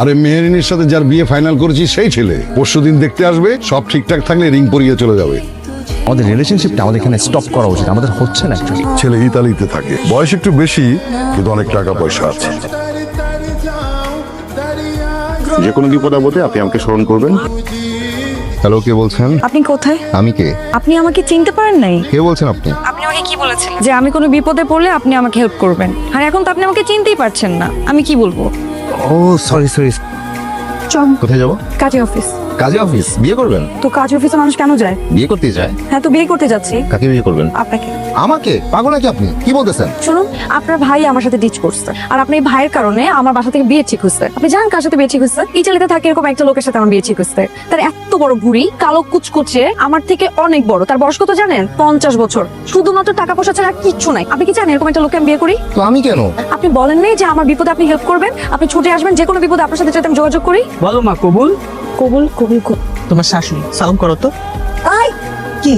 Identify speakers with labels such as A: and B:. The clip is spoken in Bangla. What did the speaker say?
A: আরে মেহেরিনের সাথে যার বিয়ে ফাইনাল করেছি সেই ছেলে পরশুদিন দেখতে আসবে, সব ঠিকঠাক থাকলে রিং পরিয়ে চলে যাবে।
B: আমাদের রিলেশনশিপটা আমাদের এখানে স্টপ করা উচিত, আমাদের হচ্ছে না অ্যাকচুয়ালি।
A: ছেলে ইতালিতে থাকে, বয়স একটু বেশি কিন্তু অনেক টাকা পয়সা আছে।
C: যে কোনো বিপদ আপদে আপনি আমাকে স্মরণ করবেন।
B: হ্যালো, কে বলছেন?
D: আপনি কোথায়?
B: আমি কে?
D: আপনি আমাকে চিনতে পারেন নাই?
B: কে বলছেন আপনি?
D: আপনি আমাকে কি বলেছিলেন যে আমি কোনো বিপদে পড়লে আপনি আমাকে হেল্প করবেন, আর এখন তো আপনি আমাকে চিনতেই পারছেন না। আমি কি বলবো?
B: ও সরি সরি।
D: চল
B: কোথায় যাবো?
D: কাজে অফিস।
B: কাজে অফিস? বিয়ে করবেন?
D: তো কাজে অফিসে মানুষ কেন যায়?
B: বিয়ে করতে যায়?
D: হ্যাঁ, তো বিয়ে করতে যাচ্ছি।
B: কাকে বিয়ে করবেন?
D: আপনাকে।
B: আমাকে? পাগল নাকি আপনি? কি বলতেছেন?
D: শুনুন, আপনার ভাই আমার সাথে ডিচ করছে, আর আপনি এই ভাইয়ের কারণে আমার বাসা থেকে বিয়ে ঠিক হচ্ছে। আপনি জানেন কার সাথে বিয়ে ঠিক হচ্ছে? ইটালিতে থাকে এরকম একটা লোকের সাথে আমার বিয়ে ঠিক হচ্ছে। তার এত বড় ভুঁড়ি, কালো কুচকুচে, আমার থেকে অনেক বড়। তার বয়স কত জানেন? 50 বছর। শুধুমাত্র টাকা পয়সা ছাড়া আর কিচ্ছু নাই। আপনি কি জানেন এরকম একটা লোককে আমি বিয়ে করি?
B: তো আমি কেন?
D: আপনি বলেন নাই যে আমার বিপদে আপনি হেল্প করবেন, আপনি ছুটে আসবেন যে কোনো বিপদে আপনার সাথে যাতে আমি যোগাযোগ করি?
E: বলো মা, কবুল।
D: কবুল কবুল কবুল।
E: তোমার শাশুড়ি সালাম করো তো।
D: আই
E: কি